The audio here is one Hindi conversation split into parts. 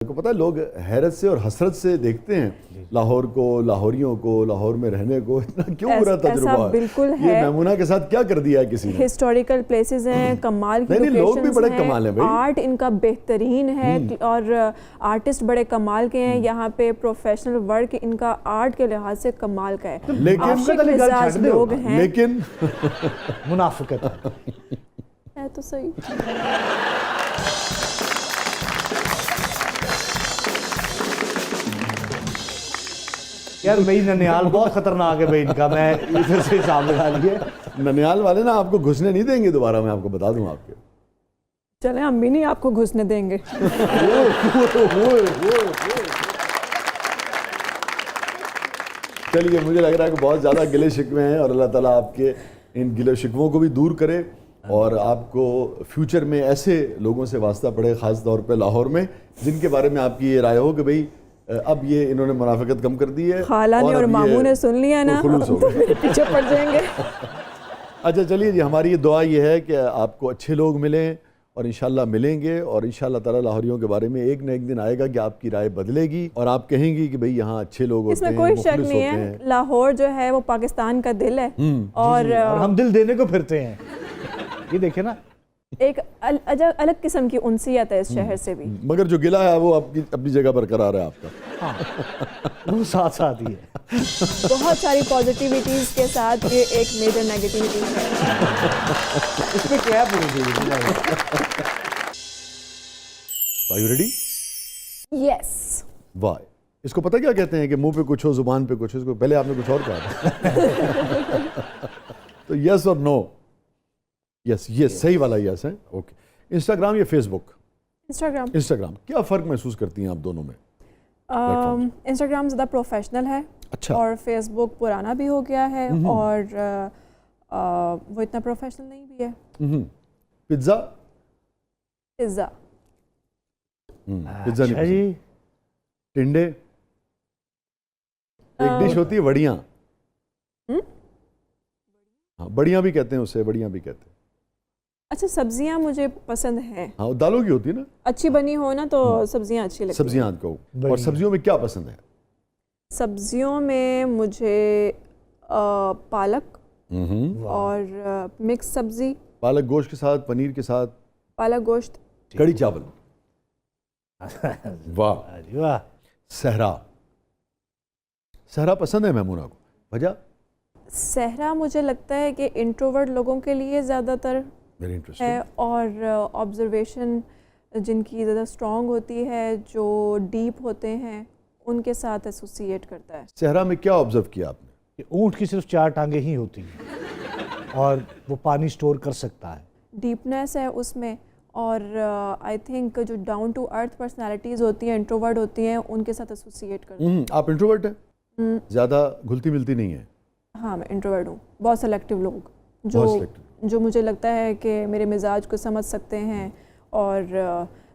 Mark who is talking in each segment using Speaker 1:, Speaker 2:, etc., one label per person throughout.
Speaker 1: को पता है लोग हैरत से और हसरत से देखते हैं लाहौर को, लाहौरियों को, लाहौर में रहने को। इतना क्यों बुरा तजुर्बा है?
Speaker 2: बिल्कुल
Speaker 1: ये
Speaker 2: है।
Speaker 1: मैमूना के साथ क्या कर दिया है किसी ने?
Speaker 2: हिस्टोरिकल प्लेसेस हैं, कमाल की
Speaker 1: नहीं, लोग भी बड़े
Speaker 2: हैं,
Speaker 1: कमाल हैं भाई।
Speaker 2: आर्ट इनका बेहतरीन है और आर्टिस्ट बड़े कमाल के हैं। यहाँ पे प्रोफेशनल वर्क इनका आर्ट के लिहाज से कमाल का है।
Speaker 1: लेकिन
Speaker 2: लोग हैं,
Speaker 1: लेकिन
Speaker 3: मुनाफिकत
Speaker 2: है तो सही।
Speaker 3: यार भाई ननिहाल बहुत खतरनाक है भाई इनका, मैं इधर से हिसाब लगा लिए।
Speaker 1: ननिहाल वाले ना आपको घुसने नहीं देंगे दोबारा, मैं आपको बता दूं आपके।
Speaker 2: चले हम भी नहीं आपको घुसने देंगे।
Speaker 1: चलिए, मुझे लग रहा है कि बहुत ज़्यादा गिले शिकवे हैं और अल्लाह ताला आपके इन गिले शिकवों को भी दूर करे और आपको फ्यूचर में ऐसे लोगों से वास्ता पड़े, ख़ास तौर पे लाहौर में, जिनके बारे में आपकी ये राय हो कि भाई अब ये इन्होंने मुनाफिकत कम कर दी है,
Speaker 2: खाला ने और मामू ने सुन लिया ना, तो पीछे पड़ जाएंगे।
Speaker 1: अच्छा चलिए जी, हमारी ये दुआ ये है कि आपको अच्छे लोग मिलें और इंशाल्लाह मिलेंगे और इंशाल्लाह ताला लाहौरियों के बारे में एक न एक दिन आएगा कि आपकी राय बदलेगी और आप कहेंगी कि भाई यहाँ अच्छे लोग होते हैं,
Speaker 2: इसमें कोई शक नहीं है। लाहौर जो है वो पाकिस्तान का दिल है और
Speaker 3: हम दिल देने को फिरते हैं। ये देखिए ना,
Speaker 2: एक अलग किस्म की उनसियत है इस शहर से भी।
Speaker 1: मगर जो गिला है वो आपकी अपनी जगह पर करार है आपका।
Speaker 3: हाँ। वो साथ साथ ही है।
Speaker 2: बहुत सारी पॉजिटिविटीज के साथ ये एक मेजर नेगेटिविटी है।
Speaker 3: इसमें क्या पूरी?
Speaker 1: Are you ready?
Speaker 2: यस।
Speaker 1: वाह, इसको पता क्या कहते हैं कि मुंह पे कुछ हो जुबान पे कुछ हो? इसको पहले आपने कुछ और कहा। तो यस और नो? यस, ये सही वाला यस है। ओके। इंस्टाग्राम या फेसबुक? इंस्टाग्राम। क्या फ़र्क महसूस करती हैं आप दोनों में?
Speaker 2: इंस्टाग्राम ज़्यादा प्रोफेशनल है।
Speaker 1: अच्छा।
Speaker 2: और फेसबुक पुराना भी हो गया है और वो इतना प्रोफेशनल नहीं भी है।
Speaker 1: पिज्ज़ा?
Speaker 2: पिज्ज़ा
Speaker 1: नहीं
Speaker 3: अच्छा जी।
Speaker 1: टिंडे? एक डिश होती है वड़ियाँ। हाँ, बढ़िया भी कहते हैं उसे, बढ़िया भी कहते हैं।
Speaker 2: अच्छा, सब्जियां मुझे पसंद हैं।
Speaker 1: हाँ, दालों की होती है ना,
Speaker 2: अच्छी बनी हो ना तो सब्जियां अच्छी लगती हैं।
Speaker 1: सब्जियां को। और सब्जियों में क्या पसंद है?
Speaker 2: सब्जियों में मुझे पालक और मिक्स सब्जी।
Speaker 1: पालक गोश्त के साथ, पनीर के साथ?
Speaker 2: पालक गोश्त,
Speaker 1: कड़ी चावल। वाह
Speaker 3: वाह।
Speaker 1: सहरा? सहरा पसंद है मैमूना को, वजह?
Speaker 2: सहरा मुझे लगता है कि इंट्रोवर्ट लोगों के लिए ज़्यादातर है और ऑब्जर्वेशन जिनकी ज़्यादा स्ट्रॉन्ग होती है, जो डीप होते हैं, उनके साथ एसोसिएट करता है।
Speaker 1: सहरा में क्या ऑब्जर्व किया आपने?
Speaker 3: कि ऊँट की सिर्फ 4 टांगे ही होती हैं और वो पानी स्टोर कर सकता है।
Speaker 2: डीपनेस है उसमें और आई थिंक जो डाउन टू अर्थ पर्सनालिटीज़ होती हैं, इंट्रोवर्ट होती हैं, उनके साथ एसोसिएट करते हैं।
Speaker 1: आप इंट्रोवर्ट हैं? ज़्यादा घुलती मिलती नहीं है?
Speaker 2: हाँ, मैं इंट्रोवर्ट हूँ। बहुत सेलेक्टिव लोग जो मुझे लगता है कि मेरे मिजाज को समझ सकते हैं और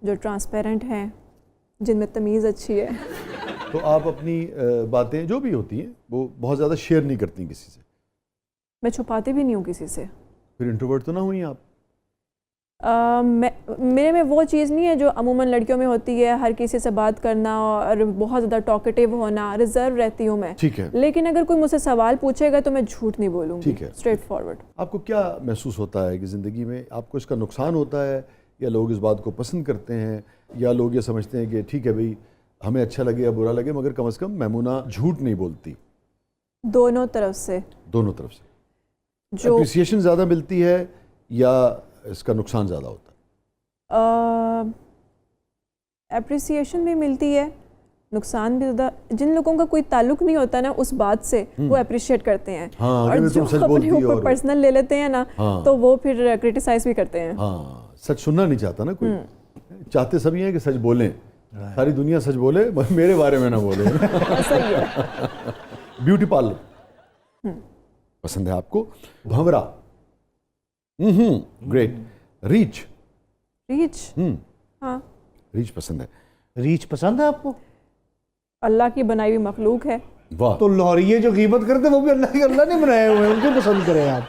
Speaker 2: जो ट्रांसपेरेंट हैं, जिनमें तमीज़ अच्छी है।
Speaker 1: तो आप अपनी बातें जो भी होती हैं वो बहुत ज़्यादा शेयर नहीं करती किसी से?
Speaker 2: मैं छुपाती भी नहीं हूँ किसी से।
Speaker 1: फिर इंट्रोवर्ट तो ना हुई आप?
Speaker 2: मेरे में वो चीज़ नहीं है जो अमूमन लड़कियों में होती है, हर किसी से बात करना और बहुत ज़्यादा टॉकेटिव होना। रिजर्व रहती हूँ मैं।
Speaker 1: ठीक है।
Speaker 2: लेकिन अगर कोई मुझसे सवाल पूछेगा तो मैं झूठ नहीं बोलूँगी।
Speaker 1: ठीक है।
Speaker 2: Straight forward.
Speaker 1: आपको क्या महसूस होता है कि ज़िंदगी में आपको इसका नुकसान होता है, या लोग इस बात को पसंद करते हैं, या लोग ये समझते हैं कि ठीक है भाई, हमें अच्छा लगे या बुरा लगे मगर कम से कम मैमूना झूठ नहीं बोलती?
Speaker 2: दोनों तरफ से।
Speaker 1: दोनों तरफ से।
Speaker 2: जो
Speaker 1: एप्रिसिएशन ज़्यादा मिलती है या इसका नुकसान ज़्यादा होता है?
Speaker 2: एप्रिसिएशन भी मिलती है, नुकसान भी ज़्यादा। जिन लोगों का कोई ताल्लुक नहीं होता ना उस बात से, वो अप्रिशिएट करते हैं।
Speaker 1: हाँ,
Speaker 2: और जो अपने ऊपर पर्सनल ले लेते हैं ना,
Speaker 1: हाँ,
Speaker 2: तो वो फिर क्रिटिसाइज भी करते हैं।
Speaker 1: हाँ, सच सुनना नहीं चाहता ना कोई। चाहते सभी हैं कि सच बोलें, सारी दुनिया सच बोले, मेरे बारे में ना बोले।
Speaker 2: सही है।
Speaker 1: ब्यूटी पार्लर पसंद है आपको? भंवरा? ग्रेट। रीच?
Speaker 2: हाँ,
Speaker 1: रीच पसंद है।
Speaker 3: रीच पसंद है आपको?
Speaker 2: अल्लाह की बनाई हुई मखलूक है।
Speaker 1: वाह।
Speaker 3: तो लाहौरिये जो ग़ीबत करते हैं वो भी अल्लाह ने बनाए हुए हैं, उनको पसंद करें आप।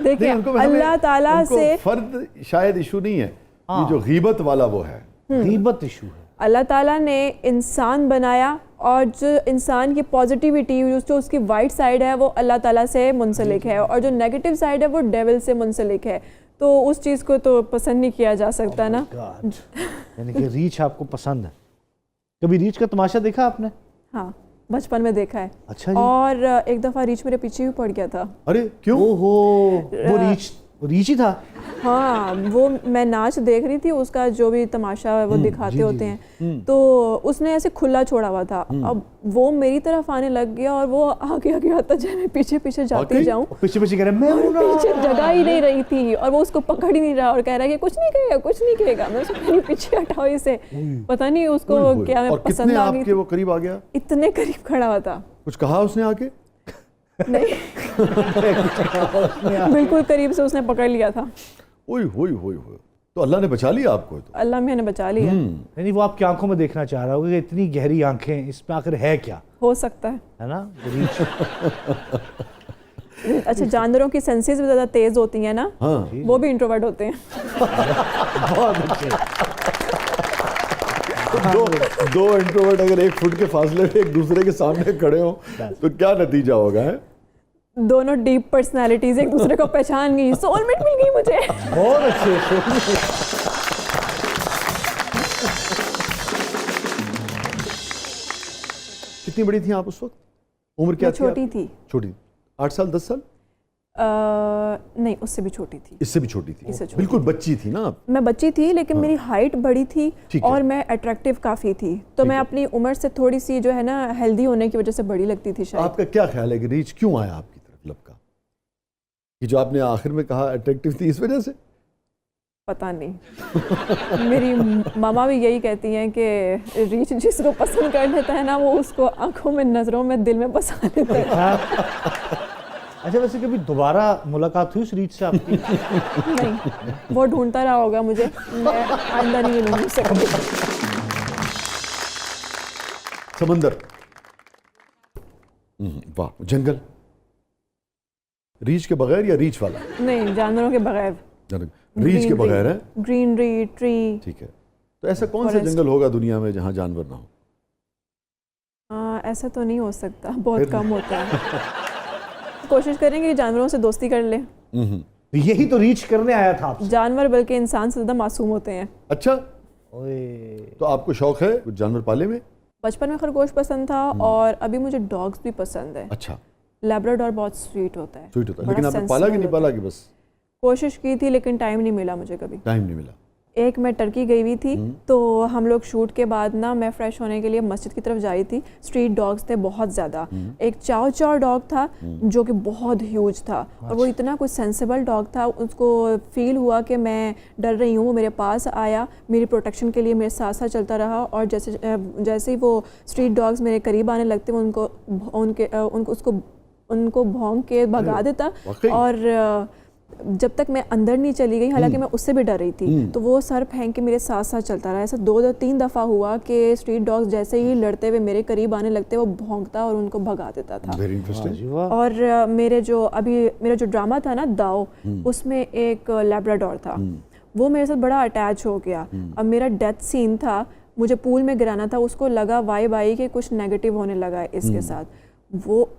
Speaker 2: देखिए, अल्लाह ताला से
Speaker 1: फर्द शायद इशू नहीं है, ये जो ग़ीबत वाला वो है।
Speaker 3: ग़ीबत इशू है।
Speaker 2: अल्लाह ताला ने इंसान बनाया और जो इंसान की पॉजिटिविटी जो उसकी वाइट साइड है वो अल्लाह ताला से मुंसलिक है और जो नेगेटिव साइड है वो डेविल से मुंसलिक है, तो उस चीज़ को तो पसंद नहीं किया जा सकता ना।
Speaker 3: यानी कि रीछ आपको पसंद है। कभी रीछ का तमाशा देखा आपने?
Speaker 2: हाँ, बचपन में देखा है।
Speaker 3: अच्छा जी।
Speaker 2: और एक दफ़ा रीछ मेरे पीछे भी पड़ गया था।
Speaker 1: अरे क्यों?
Speaker 3: ओहो, वो रीछ ही था।
Speaker 2: हाँ, वो मैं नाच देख रही थी, उसका जो भी तमाशा वो दिखाते होते हैं, तो उसने ऐसे खुला छोड़ा हुआ था। अब वो मेरी तरफ आने लग गया और वो आगे आगे आता जाए, मैं पीछे पीछे जाती जाऊँ,
Speaker 3: पीछे पीछे कह रहे मैं हूं ना।
Speaker 2: पीछे जगह ही नहीं रही थी और वो उसको पकड़ ही नहीं रहा और कह रहा है कि कुछ नहीं कहेगा, कुछ नहीं कहेगा। मैं उसको कह रही पीछे हटाओ इसे, पता नहीं उसको क्या मैं पसंद आ गई।
Speaker 1: वो करीब आ गया?
Speaker 2: इतने करीब खड़ा हुआ था।
Speaker 1: कुछ कहा उसने आके?
Speaker 2: नहीं बिल्कुल करीब से उसने पकड़ लिया था।
Speaker 1: ओए होए होए होए, तो अल्लाह ने बचा लिया आपको? तो
Speaker 2: अल्लाह मैंने बचा लिया।
Speaker 3: यानी वो आपकी आंखों में देखना चाह रहा होगा कि इतनी गहरी आंखें, इसमें आखिर है क्या?
Speaker 2: हो सकता
Speaker 3: है ना रीछ।
Speaker 2: अच्छा, जानवरों की सेंसेस भी ज़्यादा तेज होती हैं ना?
Speaker 1: हाँ,
Speaker 2: वो भी इंट्रोवर्ट होते हैं।
Speaker 3: बहुत अच्छे।
Speaker 1: दो इंट्रोवर्ट अगर 1 फुट के फासले में एक दूसरे के सामने खड़े हो तो क्या नतीजा होगा? है
Speaker 2: दोनों डीप पर्सनालिटीज एक दूसरे को पहचान गई, सोलमेट मिल गई मुझे।
Speaker 3: बहुत अच्छे।
Speaker 1: कितनी बड़ी थी आप उस वक्त? उम्र क्या थी?
Speaker 2: छोटी थी।
Speaker 1: छोटी? 8 साल 10 साल?
Speaker 2: नहीं, उससे भी छोटी थी।
Speaker 1: इससे भी छोटी थी?
Speaker 2: इससे छोटी
Speaker 1: बिल्कुल बच्ची थी ना आप?
Speaker 2: मैं बच्ची थी, लेकिन मेरी हाइट बड़ी थी और मैं अट्रैक्टिव काफ़ी थी, तो मैं अपनी उम्र से थोड़ी सी जो है ना हेल्दी होने की वजह से बड़ी लगती थी शायद।
Speaker 1: आपका क्या ख्याल है कि रीछ क्यों आया आपकी तरफ लपका? कि जो आपने आखिर में कहा अट्रैक्टिव थी, इस वजह से?
Speaker 2: पता नहीं। मेरी मामा भी यही कहती हैं कि रीछ जिसको पसंद कर लेता है ना, वो उसको आंखों में, नज़रों में, दिल में बसा लेता है।
Speaker 3: अच्छा, वैसे कभी दोबारा मुलाकात हुई उस रीछ से आपकी?
Speaker 2: नहीं, वो ढूंढता रहा होगा मुझे, मैं आइंदा नहीं मिलूंगी उससे कभी।
Speaker 1: समंदर, वाह, जंगल, रीछ के बगैर या रीछ वाला?
Speaker 2: नहीं, जानवरों के बगैर।
Speaker 1: रीछ के बगैर है?
Speaker 2: Greenery, tree.
Speaker 1: ठीक है, तो ऐसा कौन सा जंगल होगा दुनिया में जहाँ जानवर ना हो?
Speaker 2: ऐसा तो नहीं हो सकता, बहुत कम होता है। कोशिश करेंगे कि जानवरों से दोस्ती कर ले।
Speaker 3: यही तो रीछ करने आया था आपसे।
Speaker 2: जानवर बल्कि इंसान से ज़्यादा मासूम होते हैं।
Speaker 1: अच्छा,
Speaker 3: ओए,
Speaker 1: तो आपको शौक है कुछ जानवर पाले में?
Speaker 2: बचपन में खरगोश पसंद था और अभी मुझे डॉग्स भी पसंद है।
Speaker 1: अच्छा,
Speaker 2: लैब्राडोर बहुत स्वीट होता है।
Speaker 1: स्वीट होता है, लेकिन आपने पाला कि नहीं पाला? कि बस
Speaker 2: कोशिश की थी लेकिन टाइम नहीं मिला मुझे कभी।
Speaker 1: टाइम नहीं मिला।
Speaker 2: एक मैं टर्की गई हुई थी, तो हम लोग शूट के बाद ना, मैं फ्रेश होने के लिए मस्जिद की तरफ जा रही थी। स्ट्रीट डॉग्स थे बहुत ज़्यादा। एक चाव चाव डॉग था जो कि बहुत ह्यूज था और वो इतना कुछ सेंसिबल डॉग था, उसको फील हुआ कि मैं डर रही हूँ, वो मेरे पास आया, मेरी प्रोटेक्शन के लिए मेरे साथ साथ चलता रहा और जैसे ही वो स्ट्रीट डॉग्स मेरे करीब आने लगते वो उनको भौंक के भगा देता। और जब तक मैं अंदर नहीं चली गई, हालांकि मैं उससे भी डर रही थी, तो वो सर फेंक के मेरे साथ साथ चलता रहा। ऐसा 2-3 दफ़ा हुआ कि स्ट्रीट डॉग्स जैसे ही लड़ते हुए मेरे करीब आने लगते वो भौंकता और उनको भगा देता था।
Speaker 1: Very interesting.
Speaker 2: और मेरा जो ड्रामा था ना दाओ, उसमें एक लैब्राडोर था, वो मेरे साथ बड़ा अटैच हो गया। अब मेरा डेथ सीन था, मुझे पूल में गिराना था, उसको लगा वाइब आई कि कुछ नेगेटिव होने लगा है इसके साथ। वो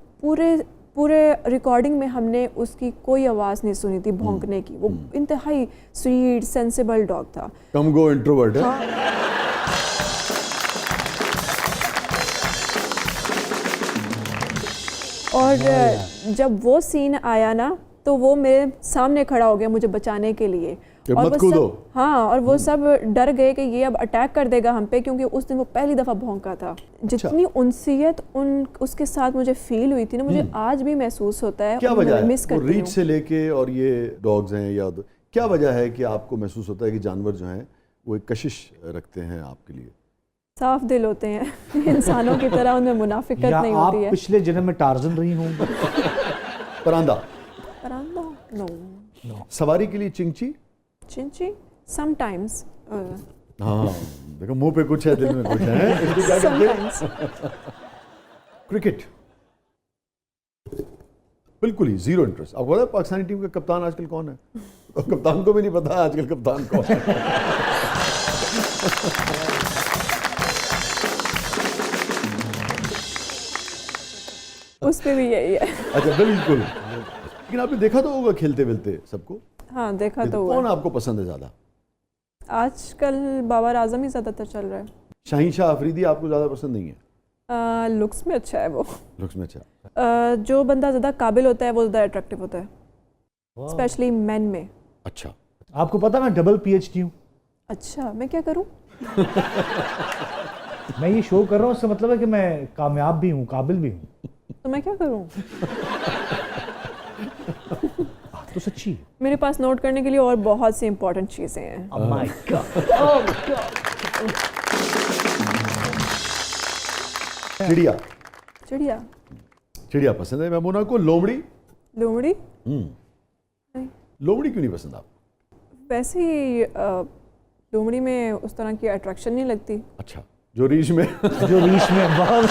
Speaker 2: पूरे रिकॉर्डिंग में हमने उसकी कोई आवाज़ नहीं सुनी थी भौंकने की। वो इंतहाई स्वीट सेंसिबल डॉग था।
Speaker 1: कम गो इंट्रोवर्ट है।
Speaker 2: और जब वो सीन आया ना, तो वो मेरे सामने खड़ा हो गया मुझे बचाने के लिए। और वो सब, हाँ, और वो सब डर गए कि ये अब अटैक कर देगा हम पे, क्योंकि उस दिन वो पहली दफ़ा भौंका था। जितनी उनसियत उसके साथ मुझे फील हुई थी ना, मुझे आज भी महसूस होता है।
Speaker 1: क्या वजह है?
Speaker 2: मिस करती हूं।
Speaker 1: रीछ से लेके और ये डॉग्स हैं या क्या वजह है कि आपको महसूस होता है कि जानवर जो हैं वो एक कशिश रखते हैं आपके लिए?
Speaker 2: साफ दिल होते हैं इंसानों की तरह, उनमें मुनाफिकत नहीं होती है।
Speaker 3: आप पिछले जन्म में टार्जन रही होंगी?
Speaker 1: परांदा?
Speaker 2: नो।
Speaker 1: सवारी के लिए चिंची?
Speaker 2: चिंची समटाइम्स।
Speaker 1: हाँ, देखो मुंह पे कुछ है, दिल में कुछ है। इसको क्या कहते हैं? क्रिकेट? बिल्कुल ही जीरो इंटरेस्ट। आपको पता है पाकिस्तानी टीम का कप्तान आजकल कौन है? तो कप्तान को भी नहीं पता आजकल कप्तान कौन है।
Speaker 2: उस पे भी यही है।
Speaker 1: अच्छा बिल्कुल। लेकिन आपने देखा तो होगा खेलते वेलते सबको।
Speaker 2: हाँ देखा तो हुआ।
Speaker 1: कौन आपको पसंद है ज़्यादा?
Speaker 2: आजकल बाबर आजम ही ज़्यादातर चल रहा है।
Speaker 1: शाहीन शाह अफरीदी आपको ज़्यादा पसंद नहीं है?
Speaker 2: लुक्स में अच्छा है वो।
Speaker 1: लुक्स में अच्छा।
Speaker 2: जो बंदा ज़्यादा काबिल होता है वो ज़्यादा अट्रैक्टिव होता है, स्पेशली मेन में।
Speaker 1: अच्छा,
Speaker 3: आपको पता मैं डबल PhD हूँ।
Speaker 2: अच्छा, मैं क्या करूँ?
Speaker 3: मैं ये शो कर रहा हूँ, इसका मतलब है कि मैं कामयाब भी हूँ, काबिल भी हूँ।
Speaker 2: तो मैं क्या करूँ?
Speaker 3: तो सच्ची है।
Speaker 2: मेरे पास नोट करने के लिए और बहुत सी इंपॉर्टेंट चीज़ें हैं।
Speaker 3: Oh my God. Oh God.
Speaker 1: चिड़िया।
Speaker 2: चिड़िया।
Speaker 1: चिड़िया पसंद है मैमूना को। लोमड़ी?
Speaker 2: लोमड़ी?
Speaker 1: लोमड़ी क्यों नहीं पसंद आपको?
Speaker 2: वैसे ही लोमड़ी में उस तरह की अट्रैक्शन नहीं लगती।
Speaker 1: अच्छा, जो रीछ में
Speaker 3: जो रीच में बहुत